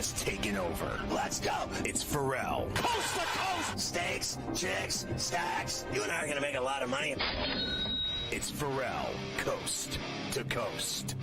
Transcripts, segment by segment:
has taken over. Let's go. It's Ferrall. Coast to coast. Steaks, chicks, stacks. You and I are going to make a lot of money. It's Ferrall, coast to coast.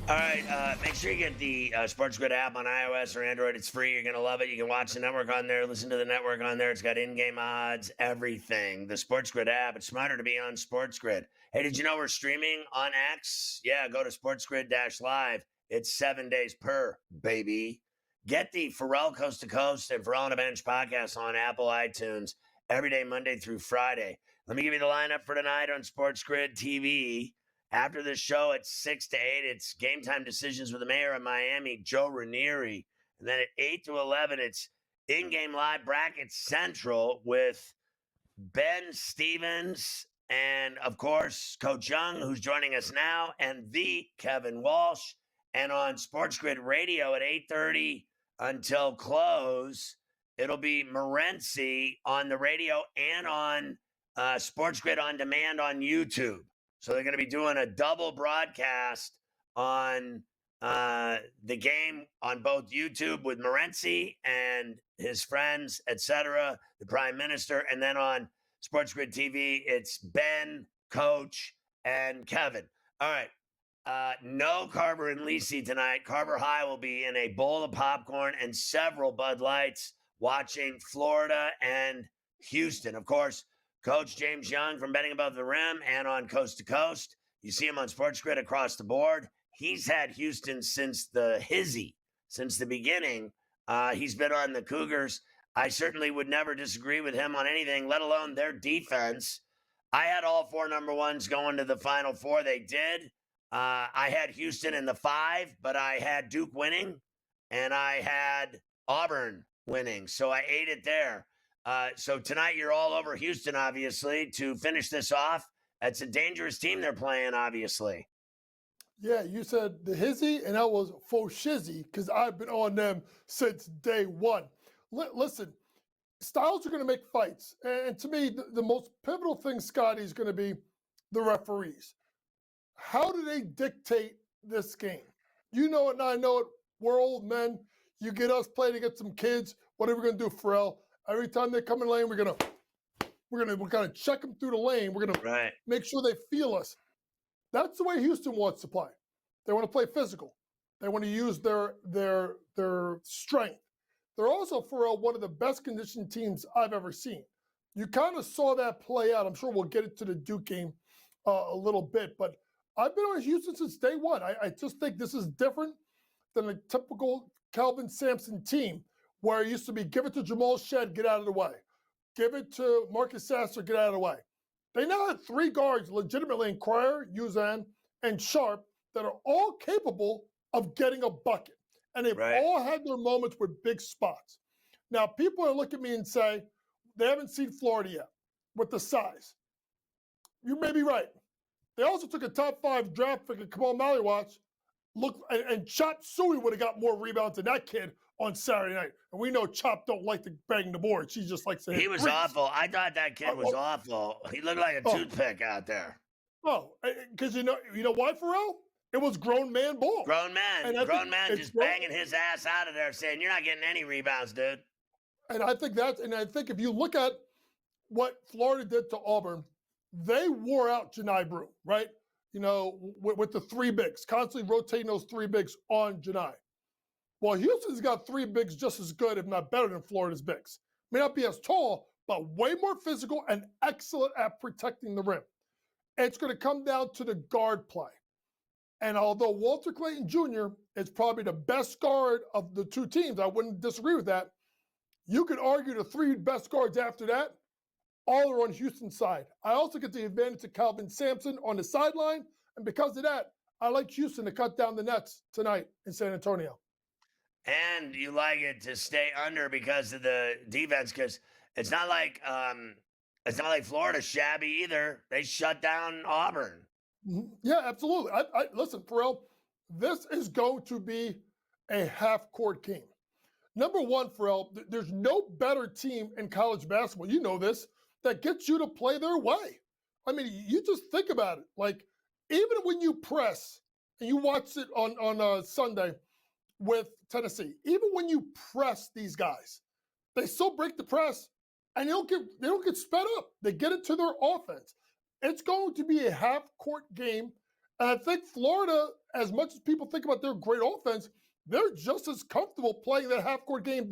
All right, make sure you get the SportsGrid app on iOS or Android. It's free. You're going to love it. You can watch the network on there, listen to the network on there. It's got in-game odds, everything. The SportsGrid app. It's smarter to be on SportsGrid. Hey, did you know we're streaming on X? Yeah, go to SportsGrid-Live. It's 7 days per, baby. Get the Ferrall Coast to Coast and Ferrall on a Bench podcast on Apple iTunes every day, Monday through Friday. Let me give you the lineup for tonight on SportsGrid TV. After the show at 6 to 8, it's Game Time Decisions with the Mayor of Miami, Joe Ranieri. And then at 8 to 11, it's In-Game Live Bracket Central with Ben Stevens and, of course, Coach Young, who's joining us now, and the Kevin Walsh. And on SportsGrid Radio at 8:30 until close, it'll be Morency on the radio and on SportsGrid On Demand on YouTube. So they're going to be doing a double broadcast on the game on both YouTube with Morency and his friends, etc., the Prime Minister. And then on SportsGrid TV, it's Ben, Coach, and Kevin. All right. No Carver and Lisi tonight. Carver High will be in a bowl of popcorn and several Bud Lights watching Florida and Houston. Of course, Coach James Young from Betting Above the Rim and on Coast to Coast. You see him on SportsGrid across the board. He's had Houston since the beginning. He's been on the Cougars. I certainly would never disagree with him on anything, let alone their defense. I had all four number ones going to the Final Four. They did. I had Houston in the 5, but I had Duke winning, and I had Auburn winning. So I ate it there. So tonight you're all over Houston, obviously, to finish this off. It's a dangerous team they're playing, obviously. Yeah, you said the hizzy, and that was faux shizzy, because I've been on them since day one. Listen, styles are going to make fights. And to me, the most pivotal thing, Scotty, is going to be the referees. How do they dictate this game? You know it and I know it. We're old men. You get us playing against some kids. What are we going to do, Ferrall? Every time they come in lane, we're gonna check them through the lane. We're gonna make sure they feel us. That's the way Houston wants to play. They want to play physical. They want to use their strength. They're also, Ferrall, one of the best conditioned teams I've ever seen. You kind of saw that play out. I'm sure we'll get into the Duke game a little bit, but I've been on Houston since day one. I just think this is different than a typical Calvin Sampson team, where it used to be give it to Jamal Shedd, get out of the way. Give it to Marcus Sasser, get out of the way. They now have 3 guards legitimately in Cryer, Uzan, and Sharp that are all capable of getting a bucket. And they've all had their moments with big spots. Now, people are looking at me and say, they haven't seen Florida yet with the size. You may be right. They also took a top 5 draft pick, Kamal Maliwatch, and Chop Suey would have got more rebounds than that kid on Saturday night. And we know Chop don't like to bang the board. She just likes to hit He was threes. awful. I thought that kid was awful. He looked like a toothpick out there. Oh, because you know why, Ferrall? It was grown man ball. Grown man just banging his ass out of there saying, you're not getting any rebounds, dude. And I think if you look at what Florida did to Auburn, they wore out Janai Broome, right? You know, with the 3 bigs, constantly rotating those 3 bigs on Janai. Well, Houston's got 3 bigs just as good, if not better, than Florida's bigs. May not be as tall, but way more physical and excellent at protecting the rim. It's going to come down to the guard play. And although Walter Clayton Jr. is probably the best guard of the 2 teams, I wouldn't disagree with that. You could argue the 3 best guards after that all are on Houston's side. I also get the advantage of Calvin Sampson on the sideline. And because of that, I like Houston to cut down the nets tonight in San Antonio. And you like it to stay under because of the defense, because it's not like Florida's shabby either. They shut down Auburn. Yeah, absolutely. Listen, Ferrall, this is going to be a half-court game. Number one, Ferrall, there's no better team in college basketball. You know this. that gets you to play their way. I mean, you just think about it. Like, even when you press, and you watched it on Sunday with Tennessee, even when you press these guys, they still break the press, and they don't get sped up. They get it to their offense. It's going to be a half-court game, and I think Florida, as much as people think about their great offense, they're just as comfortable playing that half-court game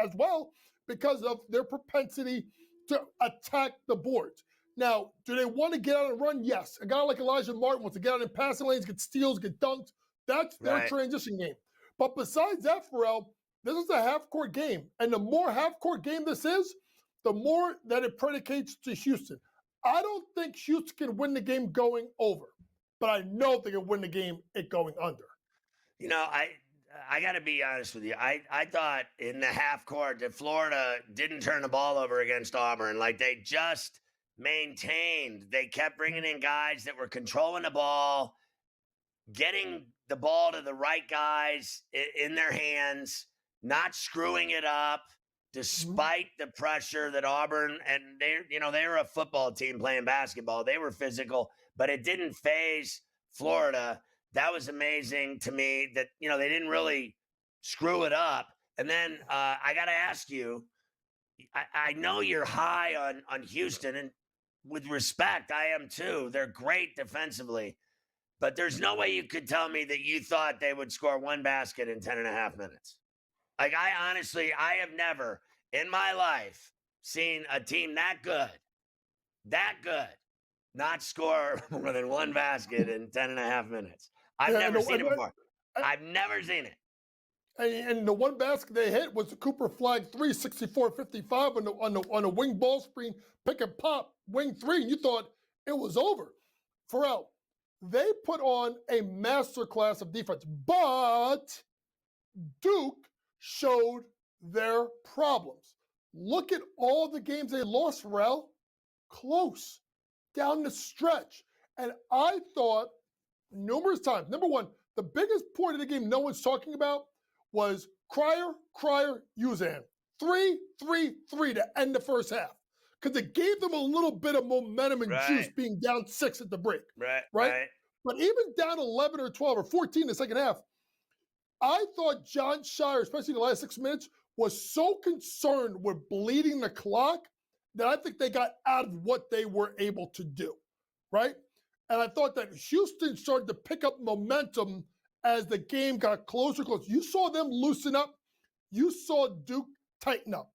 as well because of their propensity to attack the boards. Now, do they want to get out and run? Yes. A guy like Elijah Martin wants to get out in passing lanes, get steals, get dunked. That's their transition game. But besides that, Ferrall, this is a half-court game. And the more half-court game this is, the more that it predicates to Houston. I don't think Houston can win the game going over, but I know they can win the game going under. You know, I got to be honest with you. I thought in the half court that Florida didn't turn the ball over against Auburn. Like, they just maintained. They kept bringing in guys that were controlling the ball, getting the ball to the right guys in their hands, not screwing it up, despite the pressure that Auburn, and they were a football team playing basketball. They were physical, but it didn't phase Florida. That was amazing to me that, they didn't really screw it up. And then I got to ask you, I know you're high on Houston, and with respect, I am too. They're great defensively, but there's no way you could tell me that you thought they would score one basket in 10 and a half minutes. Like, I have never in my life seen a team that good, not score more than one basket in 10 and a half minutes. I've never seen it before. I've never seen it. And the one basket they hit was the Cooper Flag 3, 64-55 on the wing ball screen, pick and pop, wing 3, and you thought it was over. Ferrall, they put on a masterclass of defense, but Duke showed their problems. Look at all the games they lost, Ferrall. Close, down the stretch. And I thought numerous times, number one, the biggest point of the game no one's talking about was Cryer, Uzan. 3-3-3 to end the first half. Because it gave them a little bit of momentum and juice being down 6 at the break. Right? But even down 11 or 12 or 14 in the second half, I thought John Shire, especially in the last 6 minutes, was so concerned with bleeding the clock that I think they got out of what they were able to do. Right? And I thought that Houston started to pick up momentum as the game got closer. You saw them loosen up. You saw Duke tighten up.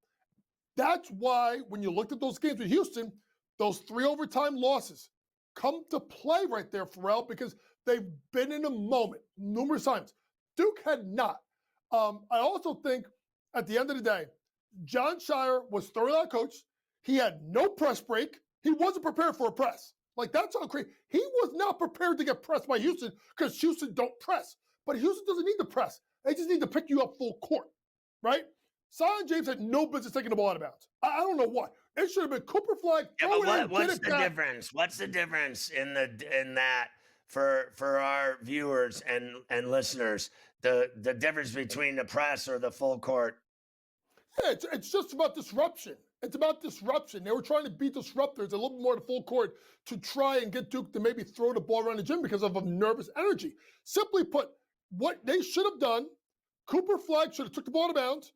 That's why when you looked at those games with Houston, those 3 overtime losses come to play right there, Ferrall, because they've been in a moment numerous times. Duke had not. I also think at the end of the day, John Shire was thoroughly out coached. He had no press break. He wasn't prepared for a press. Like, that's how crazy. He was not prepared to get pressed by Houston because Houston don't press. But Houston doesn't need to press. They just need to pick you up full court, right? Zion James had no business taking the ball out of bounds. I don't know why. It should have been Cooper Flag. What's the difference? What's the difference in that for our viewers and listeners? The difference between the press or the full court? Yeah, it's just about disruption. It's about disruption. They were trying to be disruptors a little bit more to full court to try and get Duke to maybe throw the ball around the gym because of a nervous energy. Simply put, what they should have done, Cooper Flag should have took the ball out of bounds,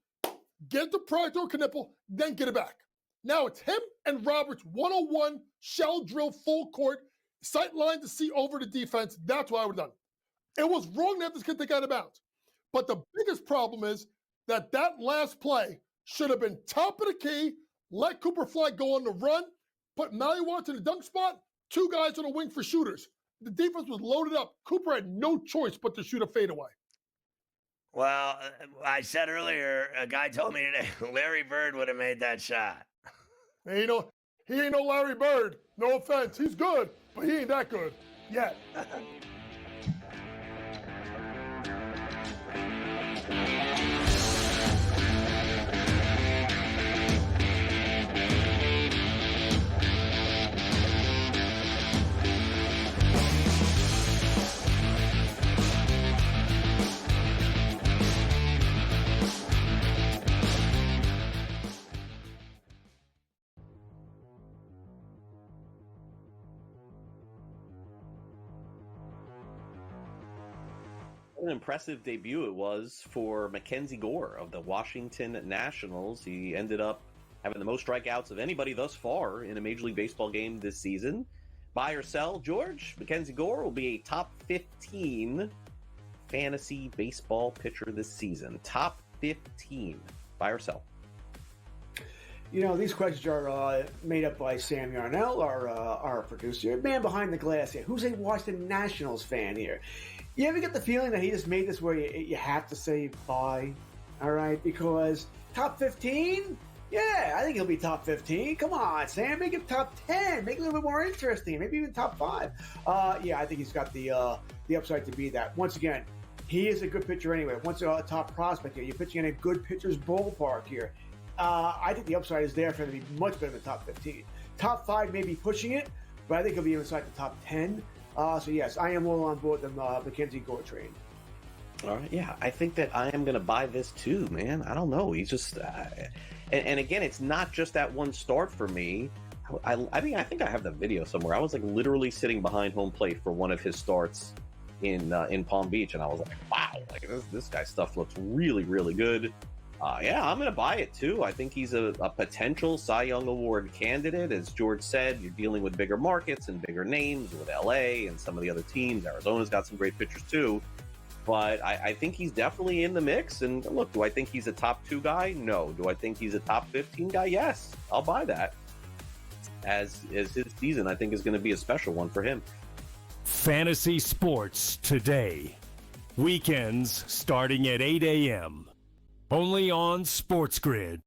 get it to Proctor or Knipple, then get it back. Now it's him and Roberts, 101, shell drill, full court, sight line to see over the defense. That's what I would have done. It was wrong to have this kid take out of bounds. But the biggest problem is that last play should have been top of the key, let Cooper Flag go on the run, put Maliwat in the dunk spot, 2 guys on the wing for shooters. The defense was loaded up. Cooper had no choice but to shoot a fadeaway. Well, I said earlier, a guy told me today, Larry Bird would have made that shot. He ain't no Larry Bird. No offense. He's good, but he ain't that good yet. What an impressive debut it was for Mackenzie Gore of the Washington Nationals. He ended up having the most strikeouts of anybody thus far in a Major League Baseball game this season. Buy or sell, George? Mackenzie Gore will be a top 15 fantasy baseball pitcher this season. Top 15. Buy or sell? You know, these questions are made up by Sam Yarnell, our producer, man behind the glass here. Who's a Washington Nationals fan here? You ever get the feeling that he just made this where you have to say buy, all right? Because top 15? Yeah, I think he'll be top 15. Come on, Sam, make it top 10. Make it a little bit more interesting. Maybe even top 5. Yeah, I think he's got the upside to be that. Once again, he is a good pitcher anyway. Once a top prospect here, you're pitching in a good pitcher's ballpark here. I think the upside is there for him to be much better than top 15. Top 5 may be pushing it, but I think he'll be inside the top 10. So, yes, I am all on board the Mackenzie Gore train. All right, yeah, I think that I am going to buy this too, man. I don't know. He's just, and again, it's not just that one start for me. I mean, I think I have the video somewhere. I was like literally sitting behind home plate for one of his starts in Palm Beach, and I was like, wow, like this guy's stuff looks really, really good. Yeah, I'm going to buy it too. I think he's a potential Cy Young Award candidate. As George said, you're dealing with bigger markets and bigger names with LA and some of the other teams. Arizona's got some great pitchers too. But I think he's definitely in the mix. And look, do I think he's a top 2 guy? No. Do I think he's a top 15 guy? Yes. I'll buy that. As his season, I think, is going to be a special one for him. Fantasy Sports Today. Weekends starting at 8 a.m. Only on SportsGrid.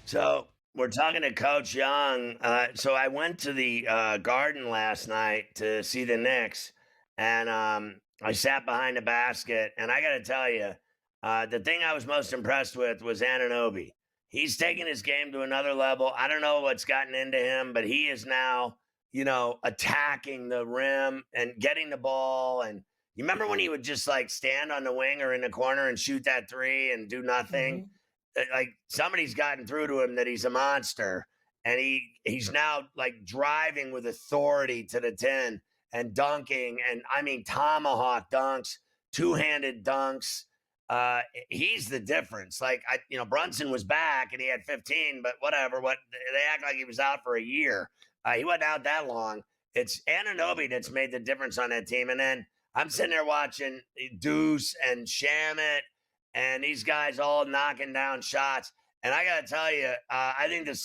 So we're talking to Coach Young. So I went to the Garden last night to see the Knicks, and I sat behind the basket. And I got to tell you, the thing I was most impressed with was Anunoby. He's taken his game to another level. I don't know what's gotten into him, but he is now, attacking the rim and getting the ball. And you remember when he would just like stand on the wing or in the corner and shoot that three and do nothing? Mhm. Like somebody's gotten through to him that he's a monster, and he's now like driving with authority to the 10 and dunking, and I mean tomahawk dunks, two-handed dunks. He's the difference. Like Brunson was back and he had 15, but whatever. What they act like he was out for a year. He wasn't out that long. It's Anunoby that's made the difference on that team. And then I'm sitting there watching Deuce and Shamit and these guys all knocking down shots. And I got to tell you, I think the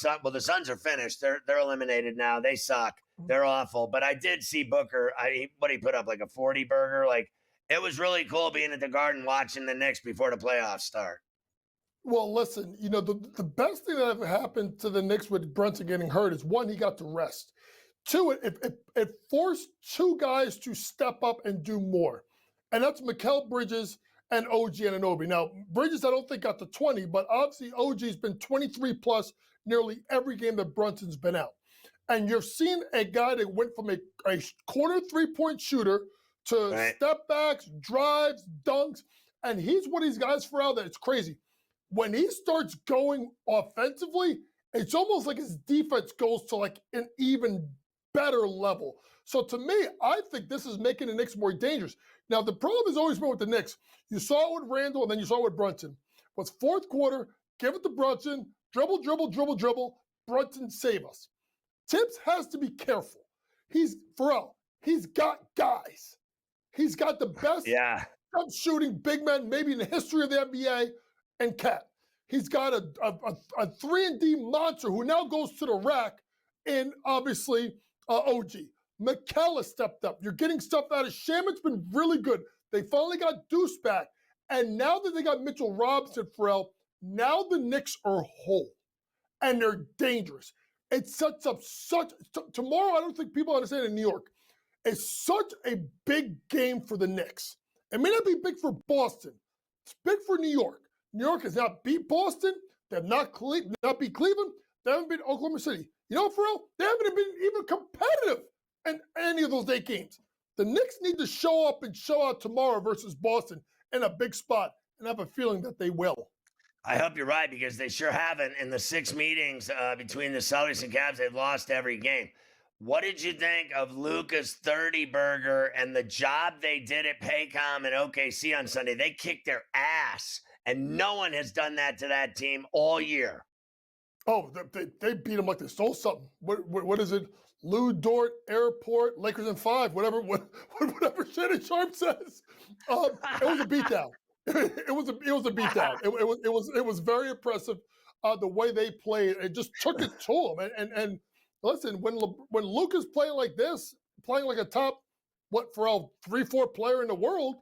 Suns are finished. They're eliminated now. They suck. They're awful. But I did see Booker. What he put up, like a 40 burger. Like, it was really cool being at the Garden watching the Knicks before the playoffs start. Well, listen, the best thing that ever happened to the Knicks with Brunson getting hurt is, one, he got to rest. Two, it forced two guys to step up and do more. And that's Mikal Bridges and OG Anunoby. Now, Bridges, I don't think got to 20, but obviously OG's been 23 plus nearly every game that Brunson's been out. And you've seen a guy that went from a corner three-point shooter to step backs, drives, dunks, and he's one of these guys, Ferrall, that it's crazy. When he starts going offensively, it's almost like his defense goes to like an even better level. So to me, I think this is making the Knicks more dangerous. Now, the problem has always been with the Knicks. You saw it with Randall, and then you saw it with Brunson. Was fourth quarter, give it to Brunson, dribble, dribble, dribble, dribble, Brunson save us. Tibbs has to be careful. Ferrall, he's got guys. He's got the best jump shooting big men maybe in the history of the NBA, and Cat. He's got a 3-and-D monster who now goes to the rack, and obviously OG. Mikal has stepped up. You're getting stuff out of Shamit's been really good. They finally got Deuce back. And now that they got Mitchell Robinson, Ferrall, now the Knicks are whole. And they're dangerous. It sets up tomorrow, I don't think people understand in New York, it's such a big game for the Knicks. It may not be big for Boston. It's big for New York. New York has not beat Boston. They have not beat Cleveland. They haven't beat Oklahoma City. You know, Ferrall, they haven't been even competitive in any of those 8 games. The Knicks need to show up and show out tomorrow versus Boston in a big spot, and I have a feeling that they will. I hope you're right, because they sure haven't. In the 6 meetings between the Celtics and Cavs, they've lost every game. What did you think of Luka's 30 burger and the job they did at Paycom and OKC on Sunday? They kicked their ass, and no one has done that to that team all year. Oh, they beat them like they stole something. What is it? Lou Dort Airport, Lakers in 5, whatever Shannon Sharp says. It was a beatdown. It was a beatdown. It was very impressive the way they played. It just took it to them. And listen, when Luka's playing like this, playing like a top, for a 3-4 player in the world,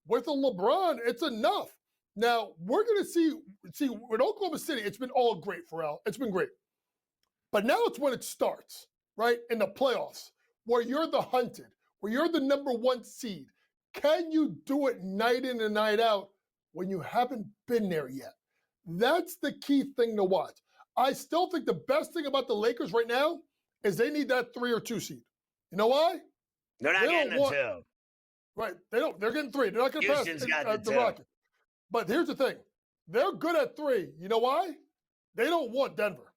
with a LeBron, it's enough. Now, we're going to see with Oklahoma City, it's been all great, Ferrall. It's been great. But now it's when it starts, right, in the playoffs, where you're the hunted, where you're the number 1 seed. Can you do it night in and night out when you haven't been there yet? That's the key thing to watch. I still think the best thing about the Lakers right now is they need that 3 or 2 seed. You know why? They're not getting the 2. Right. They're getting 3. They're not going to pass got the Rockets. But here's the thing. They're good at 3. You know why? They don't want Denver.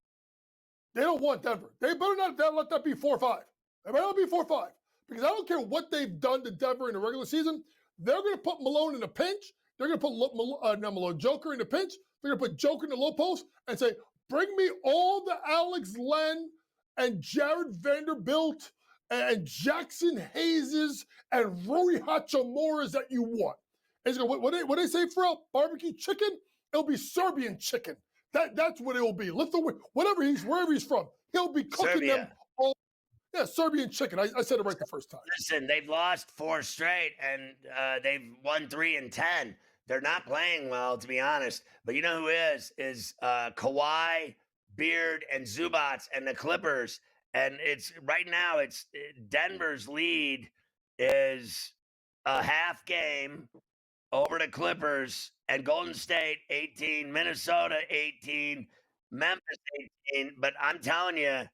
They don't want Denver. They better not let that be 4-5. They better not be 4-5. Because I don't care what they've done to Denver in the regular season. They're going to put Malone in a pinch. They're going to put Joker in a pinch. They're going to put Joker in the low post and say, bring me all the Alex Len and Jared Vanderbilt and Jackson Hayes and Rui Hachimuras that you want. And what they say, Ferrall? Barbecue chicken? It'll be Serbian chicken. That's what it will be. Wherever he's from, he'll be cooking Serbia. them all. Yeah, Serbian chicken. I said it right the first time. Listen, they've lost 4 straight, and they've won 3 and 10. They're not playing well, to be honest. But you know who is Kawhi, Beard, and Zubats, and the Clippers. And it's right now, it's Denver's lead is a half game over the Clippers, and Golden State 18, Minnesota 18, Memphis 18. But I'm telling you,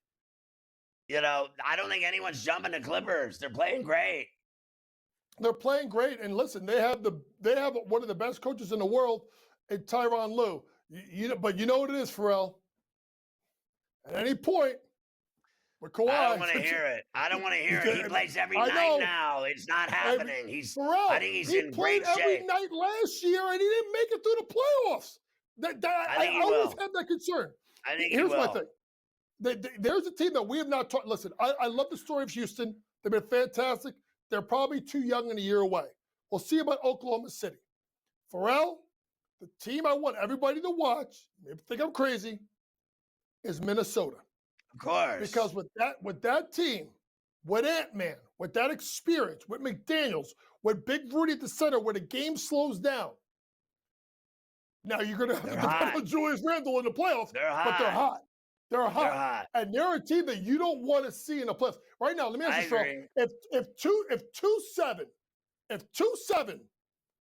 I don't think anyone's jumping the Clippers. They're playing great. They're playing great, and listen, they have one of the best coaches in the world, in Tyronn Lue. But you know what it is, Ferrall? At any point, with Kawhi, I don't want to hear it. I don't want to hear it. He plays every night now. It's not happening. I think he's in great shape. He played every night last year, and he didn't make it through the playoffs. I always had that concern. I think Here's he will. my thing. There's a team that we have not talked. Listen, I love the story of Houston. They've been fantastic. They're probably too young and a year away. We'll see about Oklahoma City. Ferrall, the team I want everybody to watch, maybe think I'm crazy, is Minnesota. Of course. Because with that team, with Ant-Man, with that experience, with McDaniels, with Big Rudy at the center, where the game slows down, now you're going to have to depend on Julius Randle in the playoffs. But they're hot. They're hot. And they're a team that you don't want to see in the playoffs. Right now, let me ask you something. If 2-7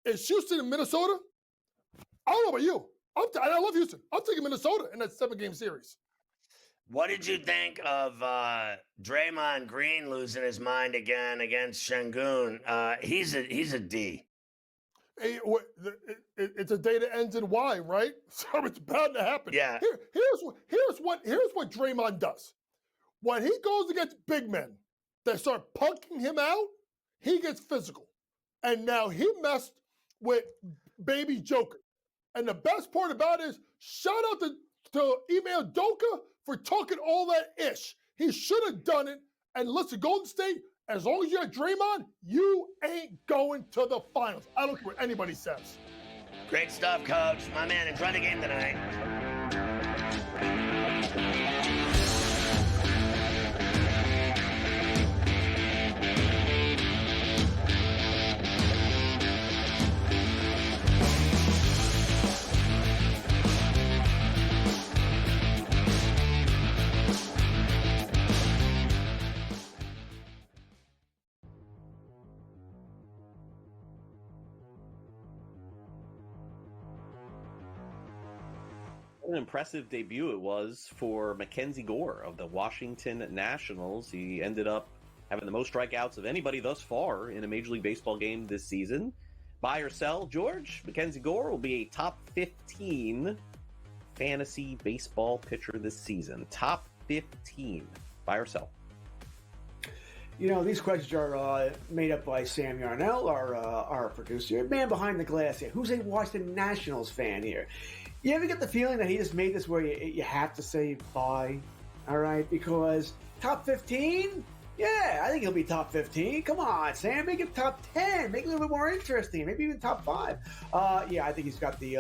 is Houston and Minnesota, I don't know about you. I love Houston. I'm taking Minnesota in that 7-game series. What did you think of Draymond Green losing his mind again against Şengün? He's a D. Hey, it's a day that ends in Y, right? So it's bound to happen. Yeah. Here's what Draymond does. When he goes against big men that start punking him out, he gets physical. And now he messed with baby Joker. And the best part about it is, shout out to Ime Udoka for talking all that ish. He should have done it. And listen, Golden State, as long as you're at Draymond, you ain't going to the finals. I don't care what anybody says. Great stuff, Coach. My man, enjoy the game tonight. What an impressive debut it was for Mackenzie Gore of the Washington Nationals. He ended up having the most strikeouts of anybody thus far in a Major League Baseball game this season. Buy or sell, George? Mackenzie Gore will be a top 15 fantasy baseball pitcher this season. Top 15. Buy or sell? You know, these questions are made up by Sam Yarnell, our producer, man behind the glass here. Who's a Washington Nationals fan here? You ever get the feeling that he just made this where you have to say bye? All right, because top 15? Yeah, I think he'll be top 15. Come on, Sam, make it top 10. Make it a little bit more interesting. Maybe even top 5. Yeah, I think he's got the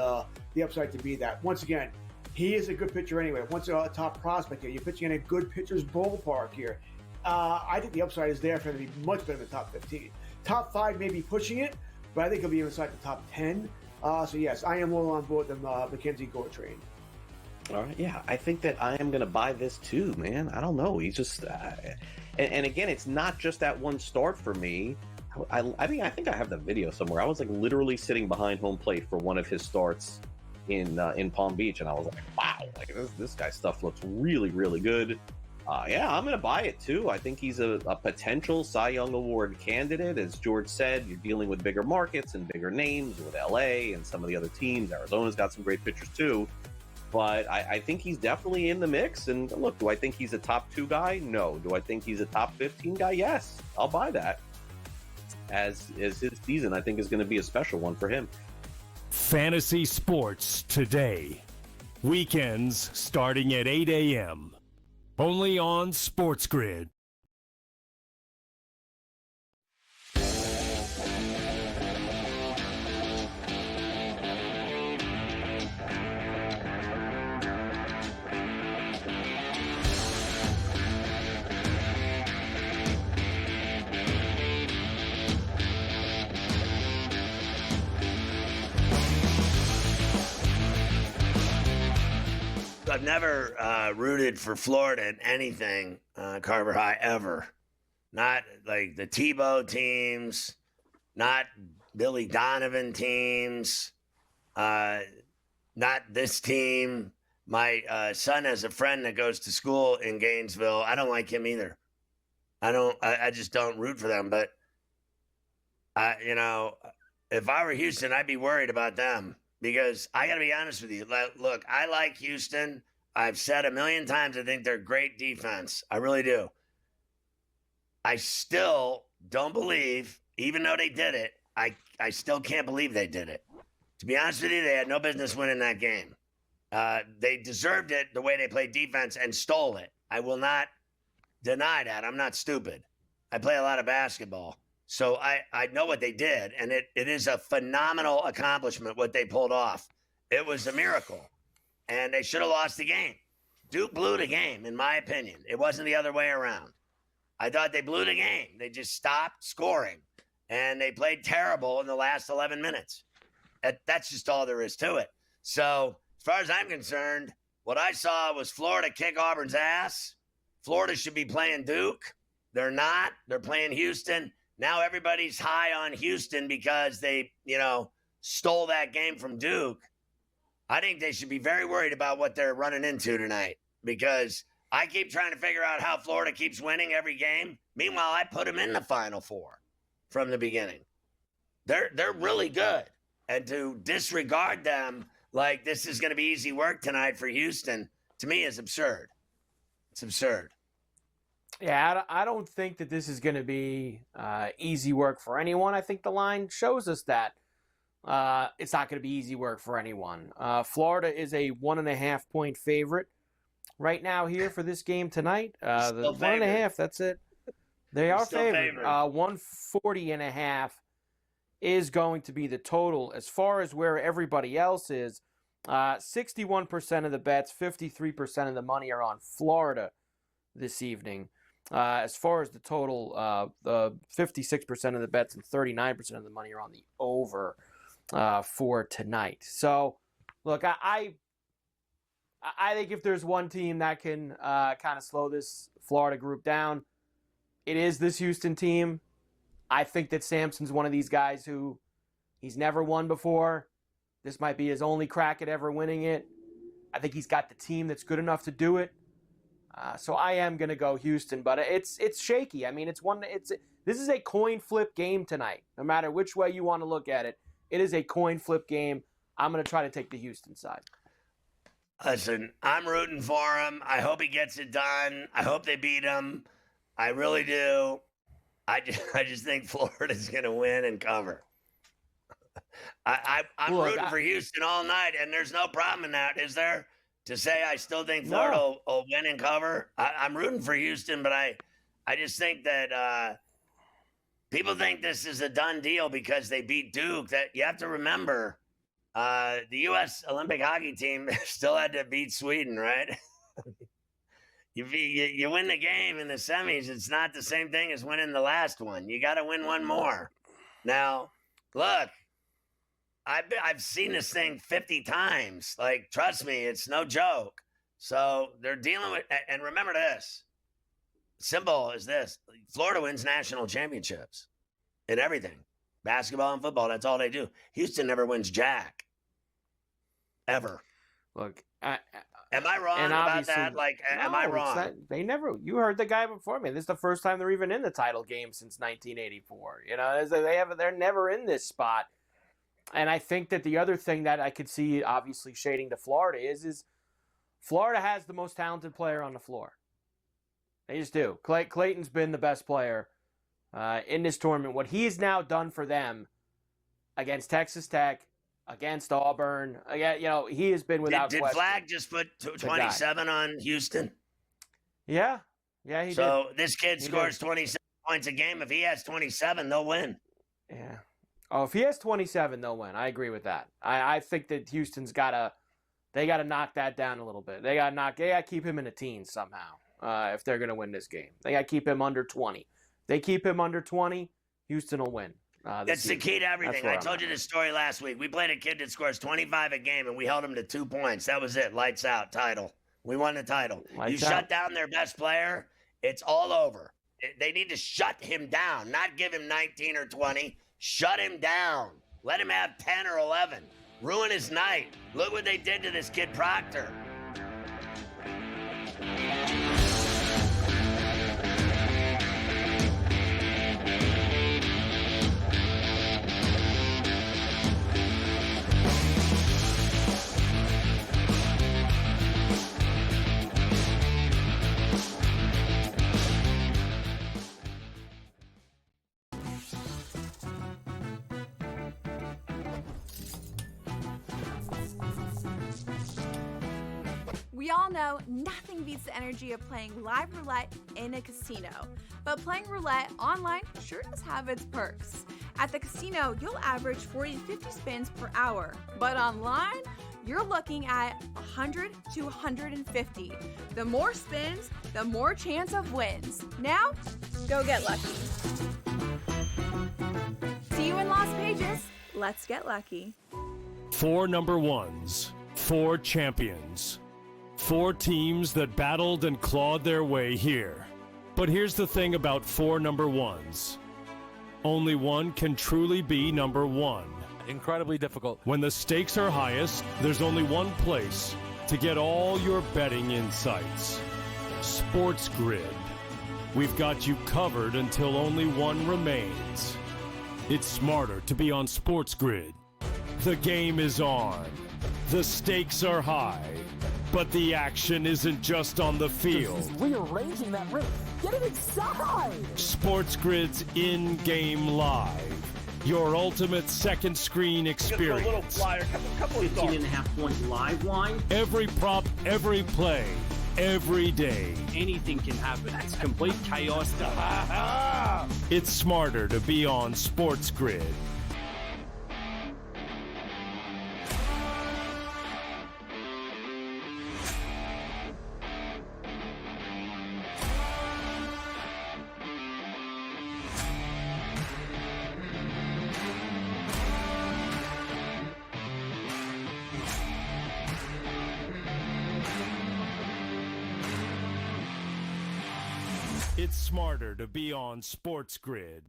upside to be that. Once again, he is a good pitcher anyway. Once a top prospect here, you're pitching in a good pitcher's ballpark here. I think the upside is there for him to be much better than top 15. Top 5 may be pushing it, but I think he'll be inside the top 10. So, yes, I am well on board the Mackenzie Gore train. All right, yeah, I think that I am going to buy this too, man. I don't know. He's just, and again, it's not just that one start for me. I mean, I think I have the video somewhere. I was like literally sitting behind home plate for one of his starts in Palm Beach, and I was like, wow, like this guy's stuff looks really, really good. Yeah, I'm going to buy it too. I think he's a potential Cy Young Award candidate. As George said, you're dealing with bigger markets and bigger names with LA and some of the other teams. Arizona's got some great pitchers too. But I think he's definitely in the mix. And look, do I think he's a top 2 guy? No. Do I think he's a top 15 guy? Yes. I'll buy that. As his season, I think, is going to be a special one for him. Fantasy Sports Today. Weekends starting at 8 a.m. Only on SportsGrid. I've never rooted for Florida in anything, Carver High, ever. Not like the Tebow teams, not Billy Donovan teams, not this team. My son has a friend that goes to school in Gainesville. I don't like him either. I just don't root for them. But, if I were Houston, I'd be worried about them. Because I got to be honest with you. Look, I like Houston. I've said a million times I think they're great defense. I really do. I still don't believe, even though they did it, I still can't believe they did it. To be honest with you, they had no business winning that game. They deserved it the way they played defense and stole it. I will not deny that. I'm not stupid. I play a lot of basketball. So I know what they did, and it is a phenomenal accomplishment what they pulled off. It was a miracle, and they should have lost the game. Duke blew the game, in my opinion. It wasn't the other way around. I thought they blew the game. They just stopped scoring, and they played terrible in the last 11 minutes. That's just all there is to it. So as far as I'm concerned, what I saw was Florida kick Auburn's ass. Florida should be playing Duke. They're not. They're playing Houston. Now everybody's high on Houston because they, stole that game from Duke. I think they should be very worried about what they're running into tonight because I keep trying to figure out how Florida keeps winning every game. Meanwhile, I put them in the Final Four from the beginning. They're really good. And to disregard them like this is going to be easy work tonight for Houston, to me, is absurd. It's absurd. Yeah, I don't think that this is going to be easy work for anyone. I think the line shows us that it's not going to be easy work for anyone. Florida is a 1.5-point favorite right now here for this game tonight. The 1.5, that's it. They are favored. 140.5 is going to be the total. As far as where everybody else is, 61% of the bets, 53% of the money are on Florida this evening. As far as the total, the 56% of the bets and 39% of the money are on the over for tonight. So, look, I think if there's one team that can kind of slow this Florida group down, it is this Houston team. I think that Sampson's one of these guys who he's never won before. This might be his only crack at ever winning it. I think he's got the team that's good enough to do it. So I am going to go Houston, but it's shaky. I mean, this is a coin flip game tonight. No matter which way you want to look at it, it is a coin flip game. I'm going to try to take the Houston side. Listen, I'm rooting for him. I hope he gets it done. I hope they beat him. I really do. I just think Florida's going to win and cover. I'm rooting for Houston all night, and there's no problem in that, is there? To say I still think Florida will win and cover. I'm rooting for Houston, but I just think that people think this is a done deal because they beat Duke. That you have to remember, the U.S. Olympic hockey team still had to beat Sweden, right? You win the game in the semis. It's not the same thing as winning the last one. You got to win one more. Now, look. I've seen this thing 50 times. Like, trust me, it's no joke. So they're dealing with, and remember this, simple as this, Florida wins national championships in everything. Basketball and football, that's all they do. Houston never wins jack. Ever. Look, am I wrong about that? Like, am I wrong? You heard the guy before me. This is the first time they're even in the title game since 1984. You know, they're never in this spot. And I think that the other thing that I could see obviously shading to Florida is Florida has the most talented player on the floor. They just do. Clayton's been the best player in this tournament. What he has now done for them against Texas Tech, against Auburn, he has been without question. Did Flagg just put 27 on Houston? Yeah, he did. So this kid scores 27 points a game. If he has 27, they'll win. Yeah. Oh, if he has 27, they'll win. I agree with that. I think that Houston's gotta knock that down a little bit. They gotta keep him in the teens somehow if they're gonna win this game. They gotta keep him under 20. If they keep him under 20, Houston will win. That's the key to everything. I told you this story last week. We played a kid that scores 25 a game, and we held him to 2 points. That was it. Lights out. Title. We won the title. You shut down their best player, it's all over. They need to shut him down, not give him 19 or 20. Shut him down. Let him have 10 or 11. Ruin his night. Look what they did to this kid Proctor. We all know nothing beats the energy of playing live roulette in a casino. But playing roulette online sure does have its perks. At the casino, you'll average 40 to 50 spins per hour. But online, you're looking at 100 to 150. The more spins, the more chance of wins. Now, go get lucky. See you in Las Vegas. Let's get lucky. 4 number ones, 4 champions. 4 teams that battled and clawed their way here. But here's the thing about 4 number ones. Only one can truly be number one. Incredibly difficult. When the stakes are highest, there's only one place to get all your betting insights. SportsGrid. We've got you covered until only one remains. It's smarter to be on SportsGrid. The game is on. The stakes are high. But the action isn't just on the field. He's rearranging that ring. Get it inside! SportsGrid's in-game live. Your ultimate second screen experience. A little flyer, couple of 15.5 point live line. Every prop, every play, every day. Anything can happen. It's complete chaos. It's smarter to be on SportsGrid. It's smarter to be on SportsGrid.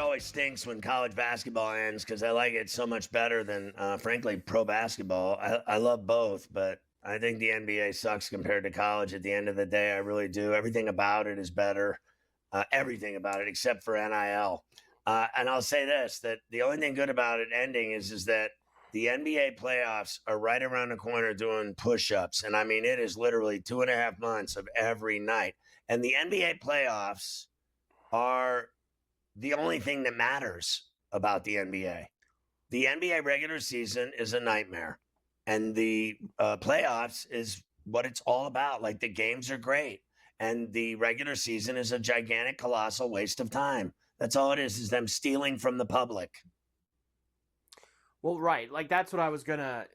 always stinks when college basketball ends because I like it so much better than, frankly, pro basketball. I love both, but I think the NBA sucks compared to college at the end of the day. I really do. Everything about it is better. Everything about it except for NIL. And I'll say this, that the only thing good about it ending is that the NBA playoffs are right around the corner doing push-ups. And I mean, it is literally 2.5 months of every night. And the NBA playoffs are the only thing that matters about the NBA. The NBA regular season is a nightmare. And the playoffs is what it's all about. Like, the games are great. And the regular season is a gigantic, colossal waste of time. That's all it is them stealing from the public. Well, right. Like, that's what I was gonna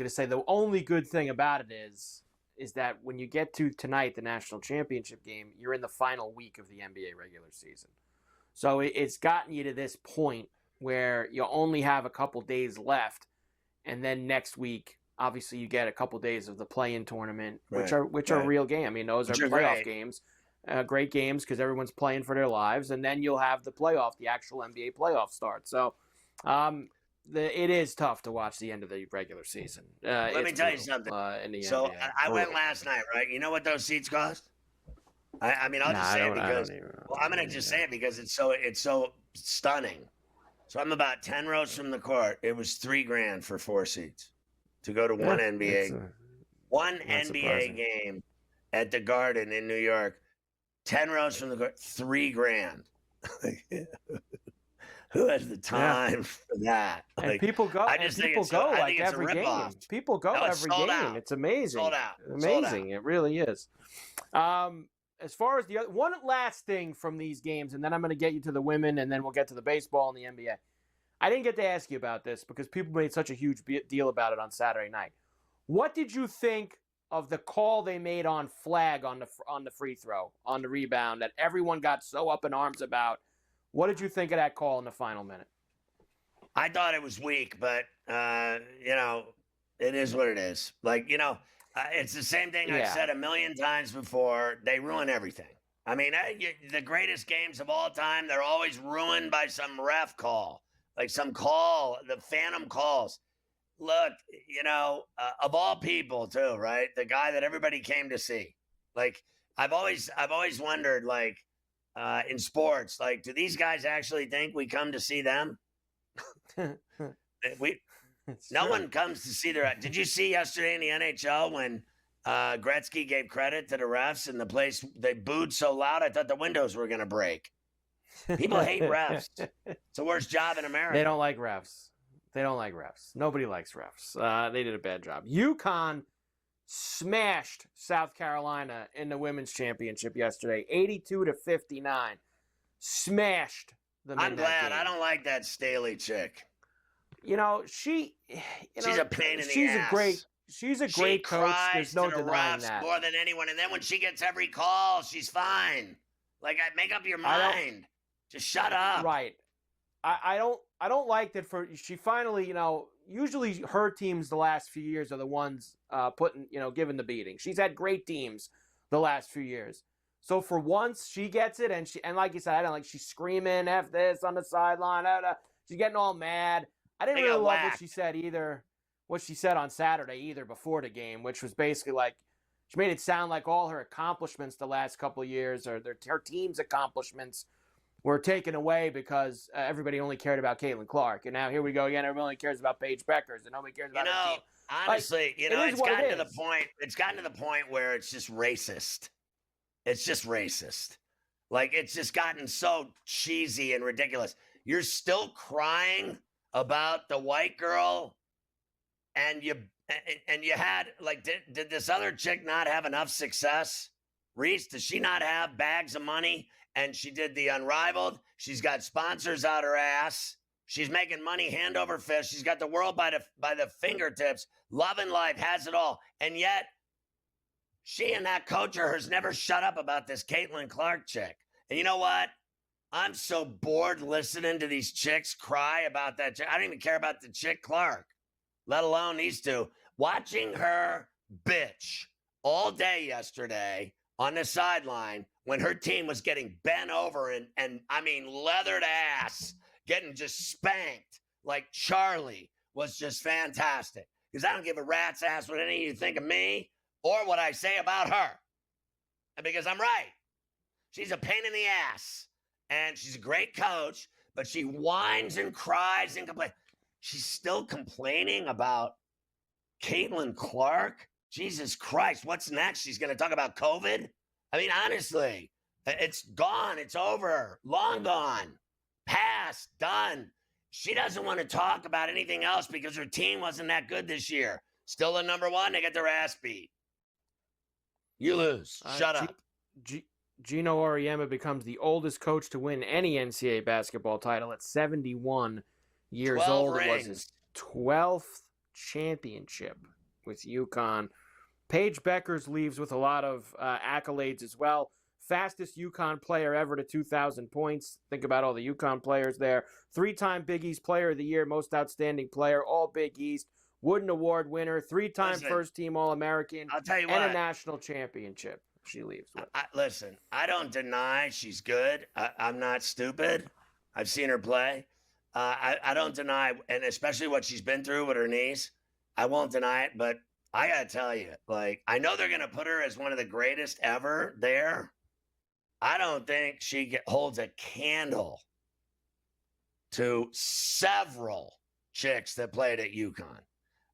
say. The only good thing about it is that when you get to tonight, the national championship game, you're in the final week of the NBA regular season. So it's gotten you to this point where you only have a couple days left, and then next week, obviously, you get a couple days of the play-in tournament, which are a real game. I mean, those are playoff games, great games because everyone's playing for their lives, and then you'll have the actual NBA playoff start. So, it is tough to watch the end of the regular season. Let me tell you something. In the so NBA. I went last night, right? You know what those seats cost? I mean, I'll just say it because I'm going to just say it because it's so stunning. So I'm about 10 rows from the court. It was $3,000 for 4 seats to go to one NBA game at the Garden in New York. 10 rows from the court, $3,000. Who has the time for that? And like, people go. Like every game. People go every game. Out. It's amazing. Sold out. Amazing. It really is. As far as the other, one last thing from these games, and then I'm going to get you to the women, and then we'll get to the baseball and the NBA. I didn't get to ask you about this because people made such a huge deal about it on Saturday night. What did you think of the call they made on flag on the free throw, on the rebound, that everyone got so up in arms about? What did you think of that call in the final minute? I thought it was weak, but, it is what it is. Like, it's the same thing I've said a million times before. They ruin everything. I mean, the greatest games of all time, they're always ruined by some ref call, like some call, the phantom calls. Look, of all people too, right? The guy that everybody came to see. Like, I've always wondered, like, in sports, like, do these guys actually think we come to see them? No one comes to see their. Did you see yesterday in the NHL when Gretzky gave credit to the refs and the place, they booed so loud I thought the windows were going to break? People hate refs. It's the worst job in America. They don't like refs. Nobody likes refs. They did a bad job. UConn smashed South Carolina in the women's championship yesterday, 82-59. Smashed them. I'm glad. I don't like that Staley chick. She's a pain in the ass. She's a great coach. There's no denying that. More than anyone. And then when she gets every call, she's fine. Like, make up your mind. Just shut up. Right. I don't like that she finally, usually her teams the last few years are the ones given the beating. She's had great teams the last few years. So for once she gets it, and like you said, I don't like, she's screaming F this on the sideline. She's getting all mad. I didn't really love what she said either. What she said on Saturday either before the game, which was basically like she made it sound like all her accomplishments the last couple of years or her team's accomplishments were taken away because everybody only cared about Caitlin Clark, and now here we go again. Everybody only cares about Paige Beckers, and nobody cares about her team. Honestly, it's gotten to the point. It's gotten to the point where it's just racist. It's just racist. Like, it's just gotten so cheesy and ridiculous. You're still crying about the white girl, and you had, like, did this other chick not have enough success? Reese, does she not have bags of money? And she did the Unrivaled. She's got sponsors out her ass. She's making money hand over fist. She's got the world by the fingertips. Love and life, has it all. And yet, she and that coach of hers never shut up about this Caitlin Clark chick. And you know what? I'm so bored listening to these chicks cry about that chick. I don't even care about the chick Clark, let alone these two. Watching her bitch all day yesterday on the sideline when her team was getting bent over and I mean, leathered ass, getting just spanked like Charlie was just fantastic. Because I don't give a rat's ass what any of you think of me or what I say about her. And because I'm right. She's a pain in the ass. And she's a great coach, but she whines and cries and complains. She's still complaining about Caitlin Clark. Jesus Christ, what's next? She's going to talk about COVID? I mean, honestly, it's gone. It's over. Long gone. Past. Done. She doesn't want to talk about anything else because her team wasn't that good this year. Still the number one. They get their ass beat. You lose. Shut up. Gino Auriemma becomes the oldest coach to win any NCAA basketball title at 71 years old. Rings. It was his 12th championship with UConn. Paige Beckers leaves with a lot of accolades as well. Fastest UConn player ever to 2,000 points. Think about all the UConn players there. 3-time Big East Player of the Year, Most Outstanding Player, all Big East. Wooden Award winner, 3-time First-Team All-American, I'll tell you and what, a national championship she leaves with. Listen, I don't deny she's good. I'm not stupid. I've seen her play. I don't deny, and especially what she's been through with her knees. I won't deny it, but I got to tell you, like, I know they're going to put her as one of the greatest ever there. I don't think she holds a candle to several chicks that played at UConn.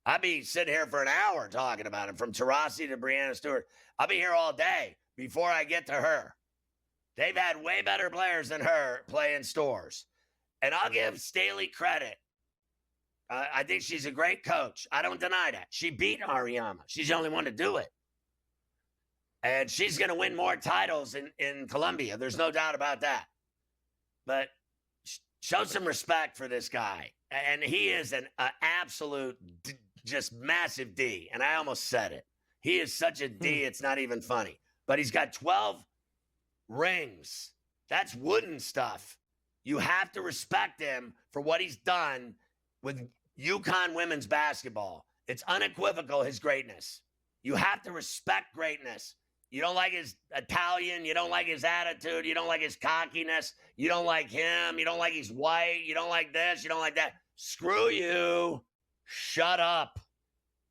I'd be sitting here for an hour talking about it, from Taurasi to Breanna Stewart. I'll be here all day before I get to her. They've had way better players than her play in stores. And I'll give Staley credit. I think she's a great coach. I don't deny that. She beat Auriemma. She's the only one to do it. And she's going to win more titles in Columbia. There's no doubt about that. But show some respect for this guy. And he is an absolute, just massive D. And I almost said it. He is such a D, it's not even funny. But he's got 12 rings. That's wooden stuff. You have to respect him for what he's done with UConn women's basketball. It's unequivocal, his greatness. You have to respect greatness. You don't like his Italian. You don't like his attitude. You don't like his cockiness. You don't like him. You don't like he's white. You don't like this. You don't like that. Screw you. Shut up.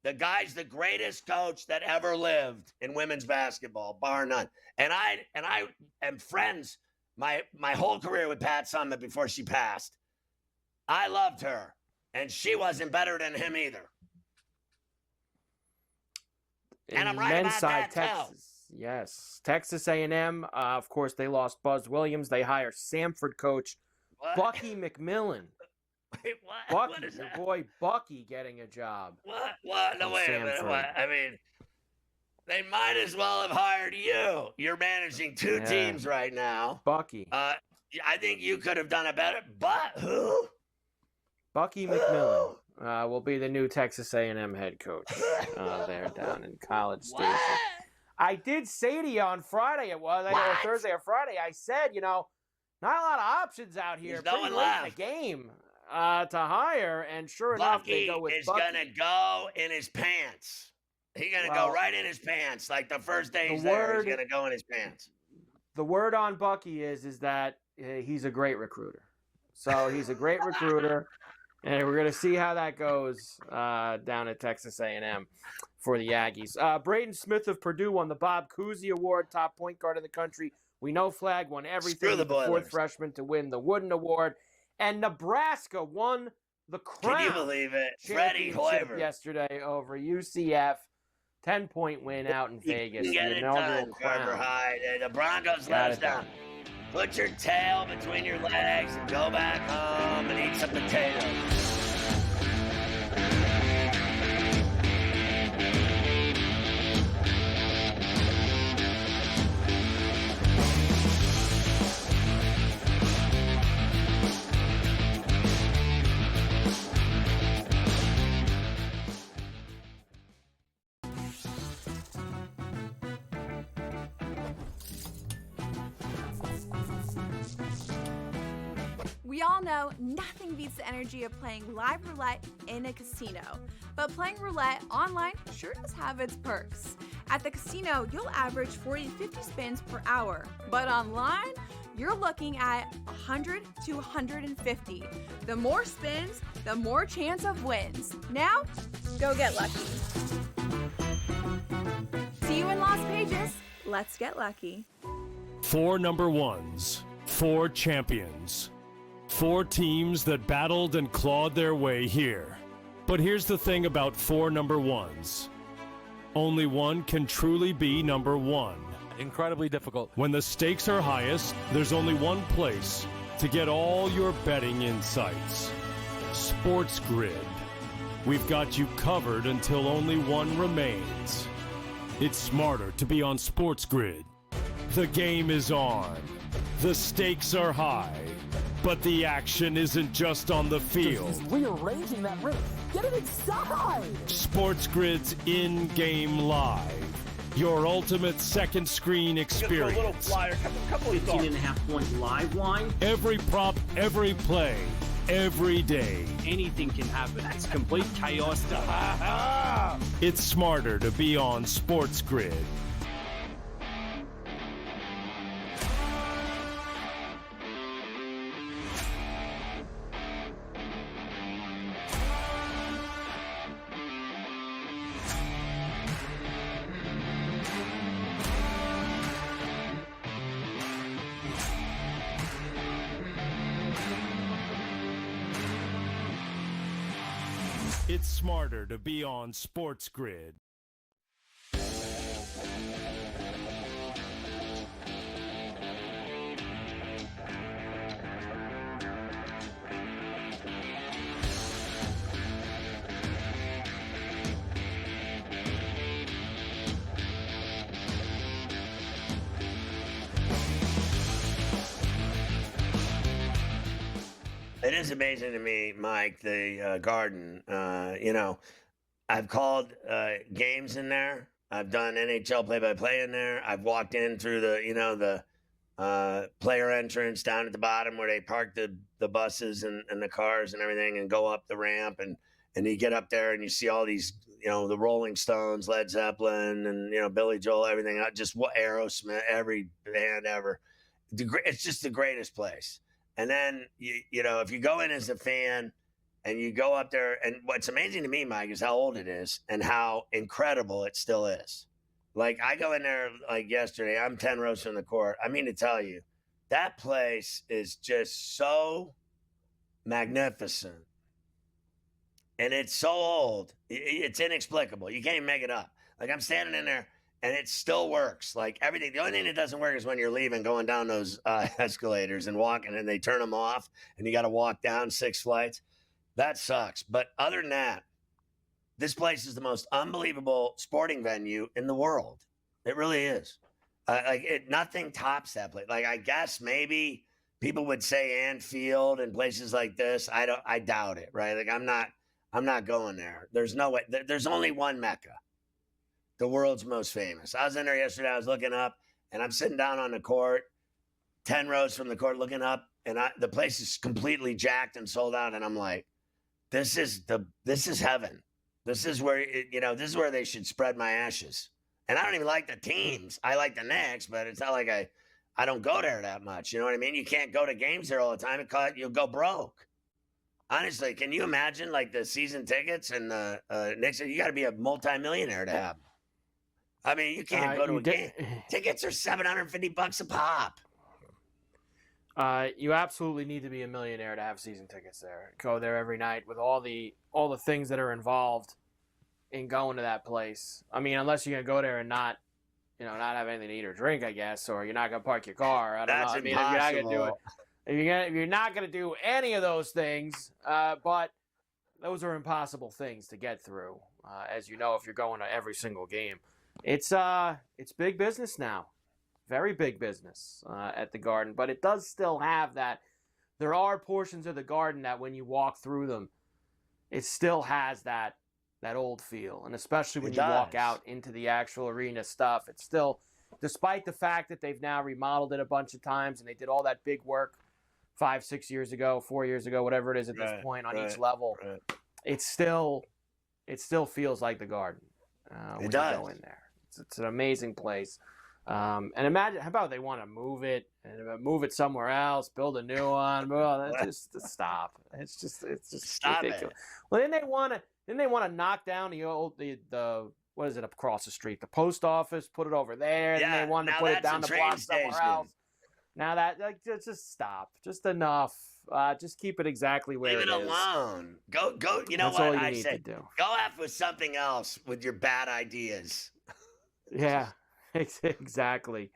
The guy's the greatest coach that ever lived in women's basketball, bar none. And I am friends my whole career with Pat Summitt before she passed. I loved her, and she wasn't better than him either. And I'm right about that, Texas. Yes. Texas A&M, of course, they lost Buzz Williams. They hire Samford coach Bucky McMillan. Wait, what? Bucky, What is your that? boy Bucky getting a job. What? No, wait a minute. What? I mean, they might as well have hired you. You're managing two teams right now. Bucky. I think you could have done a better. But who? Bucky McMillan will be the new Texas A&M head coach there down in College Station. What? I did say to you on Friday, Thursday or Friday, I said, not a lot of options out here. There's no one left in the game to hire, and sure enough, they go with Bucky. Bucky is going to go in his pants. He's going to go right in his pants. Like the first day he's there, he's going to go in his pants. The word on Bucky is that he's a great recruiter. So he's a great recruiter, and we're going to see how that goes down at Texas A&M for the Aggies. Braden Smith of Purdue won the Bob Cousy Award, top point guard in the country. We know Flag won everything. Screw the fourth Boilers. freshman to win the Wooden Award. And Nebraska won the Crown. Can you believe it? Freddie Hoiberg yesterday over UCF. 10-point win out in Vegas. Get it done, Carver Hyde. The Broncos let us down. Put your tail between your legs and go back home and eat some potatoes. We all know nothing beats the energy of playing live roulette in a casino, but playing roulette online sure does have its perks. At the casino, you'll average 40 to 50 spins per hour, but online, you're looking at 100 to 150. The more spins, the more chance of wins. Now, go get lucky. See you in Las Vegas. Let's get lucky. 4 number ones, 4 champions, 4 teams that battled and clawed their way here. But here's the thing about 4 number ones. Only one can truly be number one. Incredibly difficult. When the stakes are highest, there's only one place to get all your betting insights. SportsGrid. We've got you covered until only one remains. It's smarter to be on SportsGrid. The game is on. The stakes are high. But the action isn't just on the field. He's rearranging that roof. Get it inside! SportsGrid's in-game live. Your ultimate second screen experience. A little flyer, couple 15.5-point live line. Every prop, every play, every day. Anything can happen. It's complete chaos. It's smarter to be on SportsGrid. It's smarter to be on SportsGrid. It is amazing to me, Mike, the Garden. I've called games in there. I've done NHL play-by-play in there. I've walked in through the player entrance down at the bottom where they park the buses and the cars and everything, and go up the ramp, and you get up there and you see all these, the Rolling Stones, Led Zeppelin, and Billy Joel, everything. Just Aerosmith, every band ever. It's just the greatest place. And then, if you go in as a fan and you go up there, and what's amazing to me, Mike, is how old it is and how incredible it still is. Like, I go in there like yesterday, I'm 10 rows from the court. I mean to tell you, that place is just so magnificent. And it's so old, it's inexplicable. You can't even make it up. Like, I'm standing in there, and it still works. Like, everything. The only thing that doesn't work is when you're leaving, going down those escalators and walking, and they turn them off, and you got to walk down 6 flights. That sucks. But other than that, this place is the most unbelievable sporting venue in the world. It really is. Nothing tops that place. Like, I guess maybe people would say Anfield and places like this. I doubt it, right? Like, I'm not going there. There's no way. There's only one Mecca. The world's most famous. I was in there yesterday. I was looking up, and I'm sitting down on the court, 10 rows from the court, looking up, and the place is completely jacked and sold out. And I'm like, this is heaven. This is where this is where they should spread my ashes. And I don't even like the teams. I like the Knicks, but it's not like I don't go there that much. You know what I mean? You can't go to games there all the time. You'll go broke. Honestly, can you imagine like the season tickets and the Knicks? You got to be a multimillionaire to have them. I mean, you can't go to a game. Tickets are $750 a pop. You absolutely need to be a millionaire to have season tickets there. Go there every night with all the things that are involved in going to that place. I mean, unless you're gonna go there and not have anything to eat or drink, I guess, or you're not gonna park your car. I don't know. I mean, impossible. if you're not gonna do it, if you're not gonna do any of those things, but those are impossible things to get through, as you know, if you're going to every single game. It's big business now, very big business at the Garden, but it does still have that. There are portions of the Garden that when you walk through them, it still has that old feel, and especially when you walk out into the actual arena stuff, it's still, despite the fact that they've now remodeled it a bunch of times and they did all that big work 5-6 years ago, 4 years ago, whatever it is at this point on each level, it still feels like the Garden when you go in there. It's an amazing place. And imagine, how about they want to move it somewhere else, build a new one? Well, just stop. It's just Stop ridiculous. it. Well, then they want to knock down the what is it across the street? The post office, put it over there. Yeah, then they want to now put it that's down a the train block somewhere station. else. Now that just stop. Just enough. Just keep it exactly where Leave it it is. alone. Go. You know That's what all you I need say? to do. Go off with something else with your bad ideas. Yeah, exactly.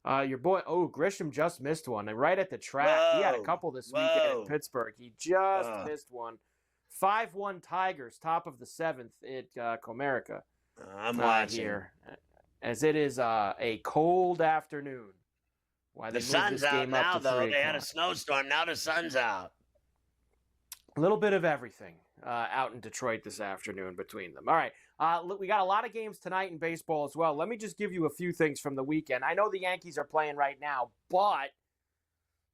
Your boy, Grisham just missed one. And right at the track. He had a couple this weekend in Pittsburgh. He just missed one. 5-1 Tigers, top of the 7th at Comerica. I'm watching. Here, as it is a cold afternoon. Why The sun's out now, though. They had a 3:00. snowstorm. Now the sun's out. A little bit of everything out in Detroit this afternoon between them. All right. We got a lot of games tonight in baseball as well. Let me just give you a few things from the weekend. I know the Yankees are playing right now, but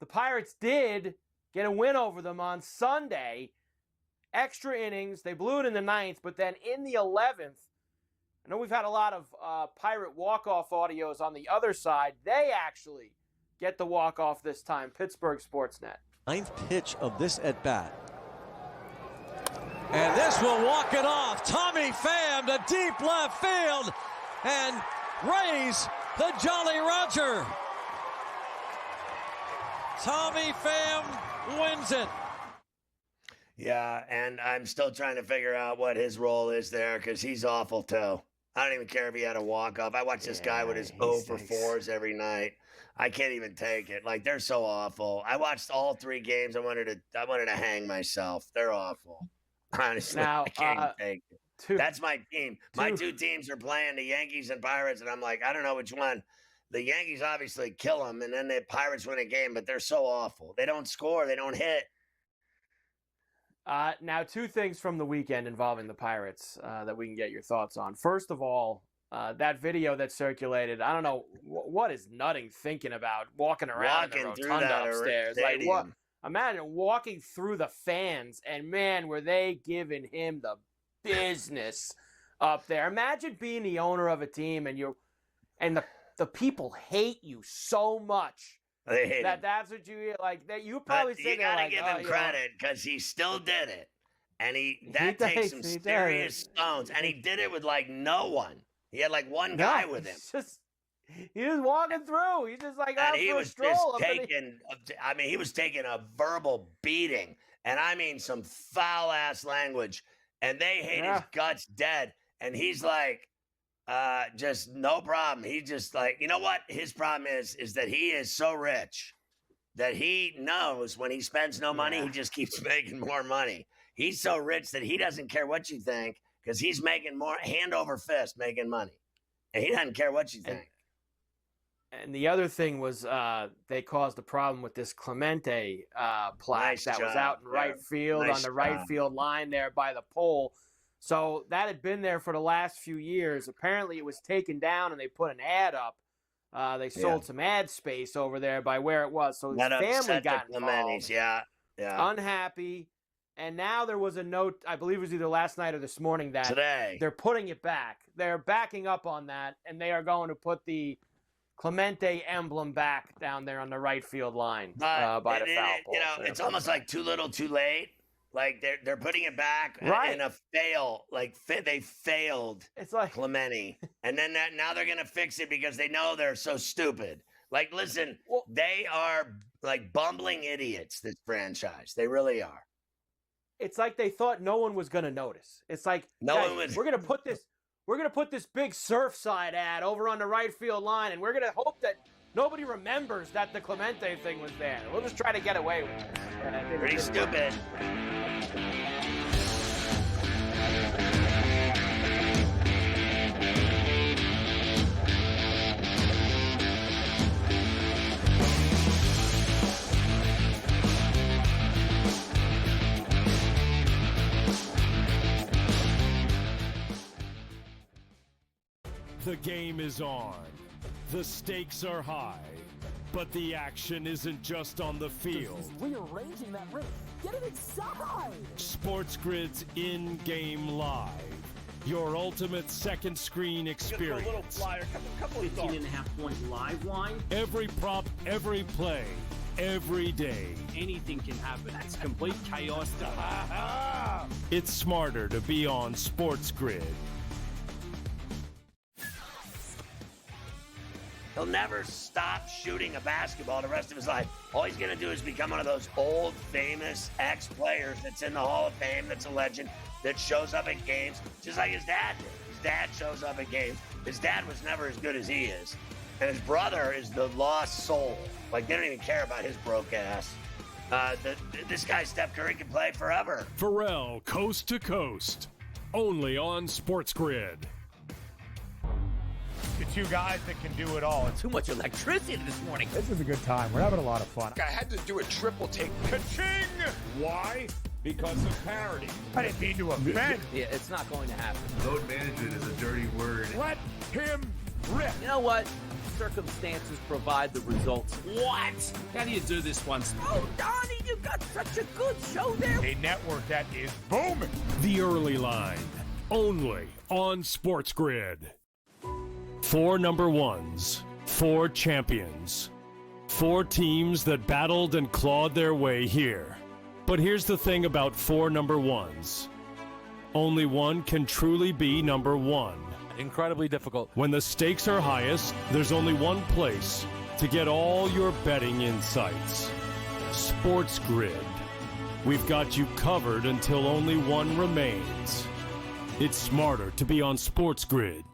the Pirates did get a win over them on Sunday. Extra innings. They blew it in the 9th, but then in the 11th, I know we've had a lot of Pirate walk-off audios on the other side. They actually get the walk-off this time. Pittsburgh Sportsnet. 9th pitch of this at-bat. And this will walk it off. Tommy Pham to deep left field. And raise the Jolly Roger. Tommy Pham wins it. Yeah, and I'm still trying to figure out what his role is there because he's awful, too. I don't even care if he had a walk-off. I watch this guy with his 0 for 4s every night. I can't even take it. Like, they're so awful. I watched all 3 games. I wanted to hang myself. They're awful. Honestly, Now, I can't even take it. That's my team. My 2 teams are playing, the Yankees and Pirates, and I'm like, I don't know which one. The Yankees obviously kill them, and then the Pirates win a game, but they're so awful. They don't score. They don't hit. Now, 2 things from the weekend involving the Pirates that we can get your thoughts on. First of all, that video that circulated, I don't know, what is Nutting thinking about walking around in the rotunda upstairs? Like, what? Imagine walking through the fans, and, man, were they giving him the business up there. Imagine being the owner of a team, and the people hate you so much. They hate him. That's what you like. That you probably say you gotta give him credit because he still did it, and that takes some serious stones. And he did it with like no one. He had like one guy with him. He was walking through. He's just like out for a stroll. He was taking a verbal beating, and I mean some foul ass language. And they hate his guts dead. And he's like, just no problem. He's just like, you know what? His problem is that he is so rich that he knows when he spends no money, he just keeps making more money. He's so rich that he doesn't care what you think because he's making more hand over fist making money. And he doesn't care what you think. And the other thing was they caused a problem with this Clemente plaque that was out in right field on the right field line there by the pole. So that had been there for the last few years. Apparently it was taken down and they put an ad up. They sold some ad space over there by where it was. So his family got involved. Yeah. Unhappy. And now there was a note, I believe it was either last night or this morning, that today they're putting it back. They're backing up on that, and they are going to put the Clemente emblem back down there on the right field line by the foul pole. You know, it's almost like too little, too late. Like they're putting it back in a fail. Like they failed. It's like Clemente, and then now they're gonna fix it because they know they're so stupid. Like, listen, they are like bumbling idiots. This franchise, they really are. It's like they thought no one was gonna notice. It's like we're gonna put this big Surfside ad over on the right field line, and we're gonna hope that nobody remembers that the Clemente thing was there. We'll just try to get away with it. Pretty stupid. The game is on. The stakes are high. But the action isn't just on the field. He's rearranging that riff. Get it inside! SportsGrid's in-game live. Your ultimate second screen experience. A little flyer, couple 15.5-point live line. Every prop, every play, every day. Anything can happen. That's complete chaos. It's smarter to be on SportsGrid. He'll never stop shooting a basketball the rest of his life. All he's going to do is become one of those old, famous ex-players that's in the Hall of Fame, that's a legend, that shows up at games, just like his dad did. His dad shows up at games. His dad was never as good as he is. And his brother is the lost soul. Like, they don't even care about his broke ass. This guy, Steph Curry, can play forever. Ferrall, coast to coast. Only on SportsGrid. The two guys that can do it all. Too much electricity this morning. This is a good time. We're having a lot of fun. I had to do a triple take. Ka-ching! Why? Because of parity. I didn't mean to offend. Yeah, it's not going to happen. Load management is a dirty word. Let him rip. You know what? Circumstances provide the results. What? How do you do this once? Oh, Donnie, you got such a good show there. A network that is booming. The early line. Only on SportsGrid. 4 number ones, 4 champions, 4 teams that battled and clawed their way here. But here's the thing about 4 number ones. Only one can truly be number one. Incredibly difficult. When the stakes are highest, there's only one place to get all your betting insights. SportsGrid. We've got you covered until only one remains. It's smarter to be on SportsGrid.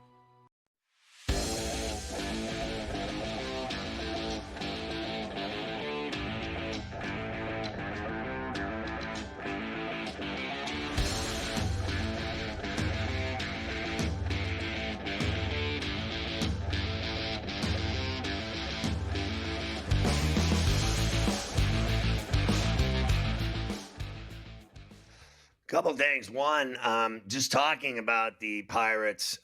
Couple things. One, just talking about the Pirates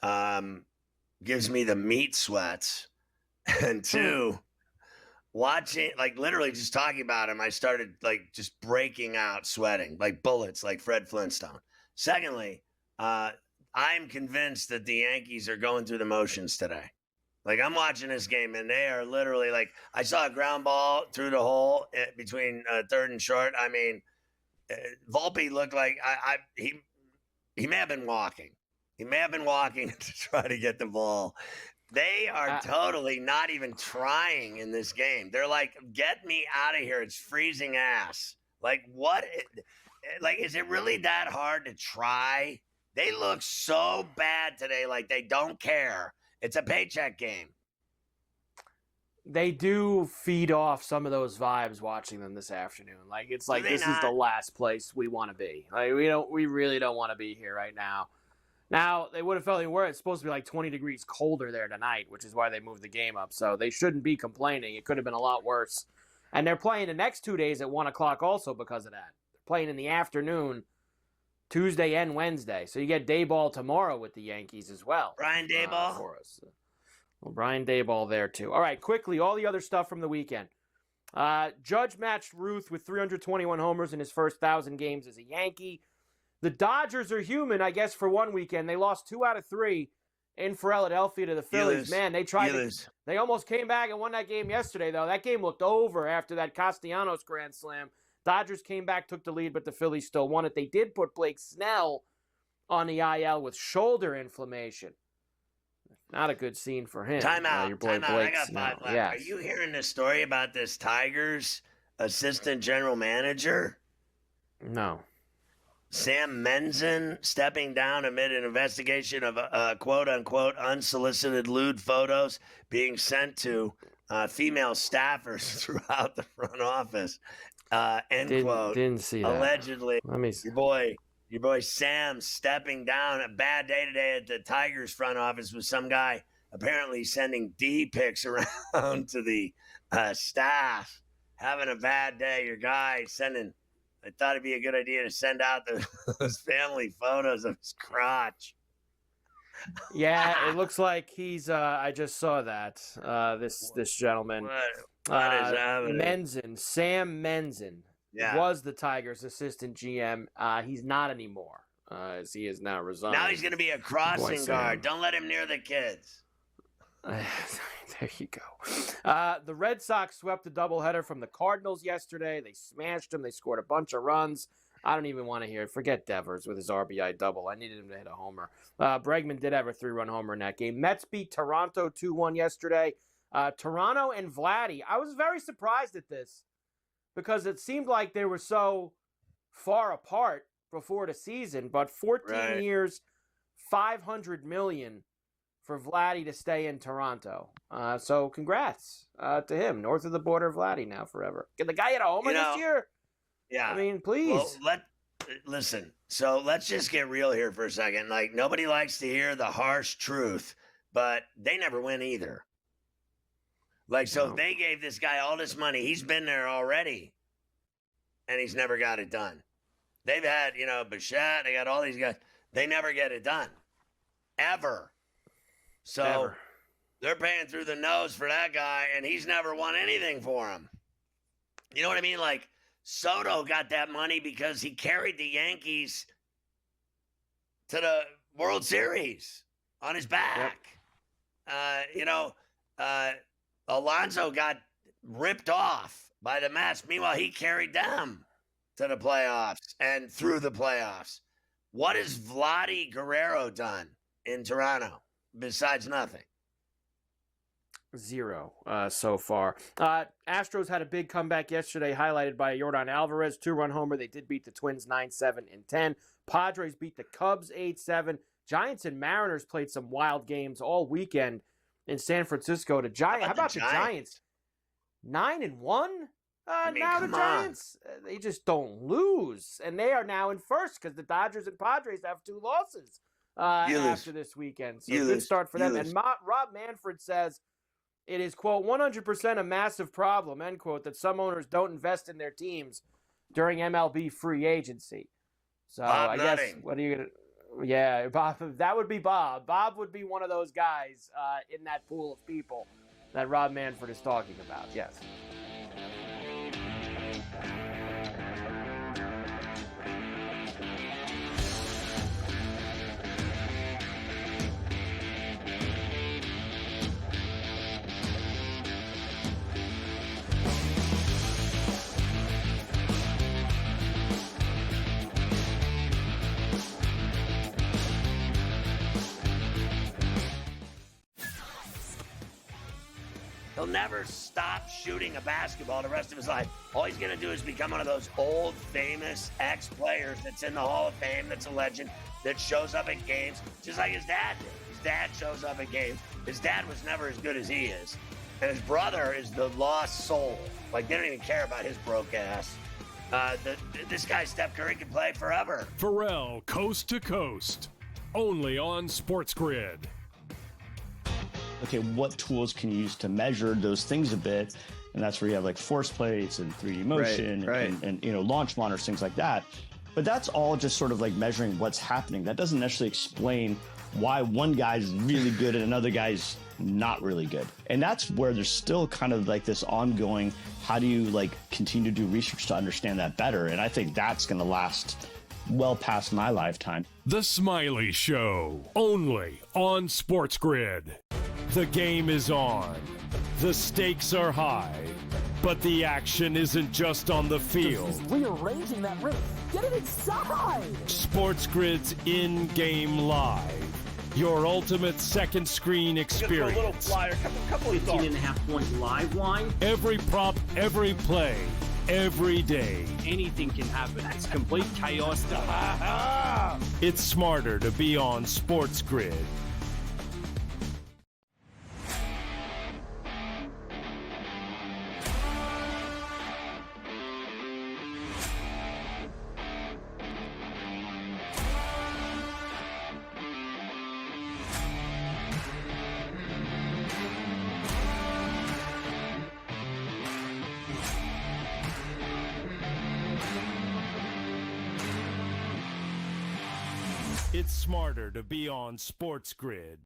gives me the meat sweats. And 2, watching, like literally just talking about him, I started like just breaking out sweating, like bullets, like Fred Flintstone. Secondly, I'm convinced that the Yankees are going through the motions today. Like, I'm watching this game, and they are literally like, I saw a ground ball through the hole between third and short. I mean, Volpe looked like he may have been walking. He may have been walking to try to get the ball. They are totally not even trying in this game. They're like, get me out of here. It's freezing ass. Like, what? Like, is it really that hard to try? They look so bad today, like they don't care. It's a paycheck game. They do feed off some of those vibes watching them this afternoon. Like, it's like this is the last place we want to be. Like, we really don't want to be here right now. Now, they would have felt worse. It's supposed to be like 20 degrees colder there tonight, which is why they moved the game up. So they shouldn't be complaining. It could have been a lot worse. And they're playing the next 2 days at 1 o'clock also because of that. They're playing in the afternoon, Tuesday and Wednesday. So you get day ball tomorrow with the Yankees as well. Brian Dayball for us. Well, Brian Dayball there, too. All right, quickly, all the other stuff from the weekend. Judge matched Ruth with 321 homers in his first 1,000 games as a Yankee. The Dodgers are human, I guess, for one weekend. They lost 2 out of 3 in Philadelphia to the Phillies. Man, they tried to. They almost came back and won that game yesterday, though. That game looked over after that Castellanos grand slam. Dodgers came back, took the lead, but the Phillies still won it. They did put Blake Snell on the IL with shoulder inflammation. Not a good scene for him. Time out. Your boy Time out. I got 5 left. Yes. Are you hearing this story about this Tigers assistant general manager? No. Sam Menzin stepping down amid an investigation of quote-unquote unsolicited lewd photos being sent to female staffers throughout the front office. End quote. Didn't see that. Allegedly, Let me see. Your boy Sam stepping down. A bad day today at the Tigers front office with some guy apparently sending D pics around to the staff. Having a bad day. Your guy sending. I thought it'd be a good idea to send out those family photos of his crotch. Yeah, it looks like he's. I just saw that. This gentleman. What is happening? Sam Menzin was the Tigers' assistant GM. He's not anymore. as he is now resigned. Now he's going to be a crossing guard. Don't let him near the kids. There you go. The Red Sox swept a doubleheader from the Cardinals yesterday. They smashed them. They scored a bunch of runs. I don't even want to hear it. Forget Devers with his RBI double. I needed him to hit a homer. Bregman did have a 3-run homer in that game. Mets beat Toronto 2-1 yesterday. Toronto and Vladdy. I was very surprised at this because it seemed like they were so far apart before the season, but 14 years, $500 million for Vladdy to stay in Toronto. So congrats to him. North of the border, Vladdy now forever. Can the guy hit a homer this year? Yeah. I mean, please. Well, listen. So let's just get real here for a second. Like, nobody likes to hear the harsh truth, but they never win either. Like, so they gave this guy all this money. He's been there already, and he's never got it done. They've had, Bichette. They got all these guys. They never get it done. Ever. So they're paying through the nose for that guy, and he's never won anything for him. You know what I mean? Like, Soto got that money because he carried the Yankees to the World Series on his back. Alonso got ripped off by the Mets. Meanwhile, he carried them to the playoffs and through the playoffs. What has Vladdy Guerrero done in Toronto besides nothing? Zero so far. Astros had a big comeback yesterday, highlighted by Yordan Alvarez, 2-run homer. They did beat the Twins 9-7 and 10. Padres beat the Cubs 8-7. Giants and Mariners played some wild games all weekend in San Francisco. How about the Giants? 9-1? Now the Giants, they just don't lose. And they are now in first because the Dodgers and Padres have 2 losses after this weekend. So good start for them. And Rob Manfred says, it is, quote, 100% a massive problem, end quote, that some owners don't invest in their teams during MLB free agency. So Bob I Nutting. guess, what are you going to... Yeah, Bob, that would be Bob. Bob would be one of those guys in that pool of people that Rob Manfred is talking about, yes. He'll never stop shooting a basketball the rest of his life. All he's going to do is become one of those old, famous ex-players that's in the Hall of Fame, that's a legend, that shows up at games, just like his dad did. His dad shows up at games. His dad was never as good as he is. And his brother is the lost soul. Like, they don't even care about his broke ass. This guy, Steph Curry, can play forever. Ferrall, coast to coast. Only on SportsGrid. Okay, what tools can you use to measure those things a bit? And that's where you have like force plates and 3D motion and launch monitors, things like that. But that's all just sort of like measuring what's happening. That doesn't necessarily explain why one guy's really good and another guy's not really good. And that's where there's still kind of like this ongoing, how do you like continue to do research to understand that better? And I think that's going to last well past my lifetime. The Smiley Show, only on SportsGrid. The game is on. The stakes are high. But the action isn't just on the field. He's rearranging that roof. Get it inside! SportsGrid's in-game live. Your ultimate second screen experience. A little flyer, couple 18.5-point live line. Every prop, every play, every day. Anything can happen. It's complete chaos. It's smarter to be on SportsGrid. It's smarter to be on SportsGrid.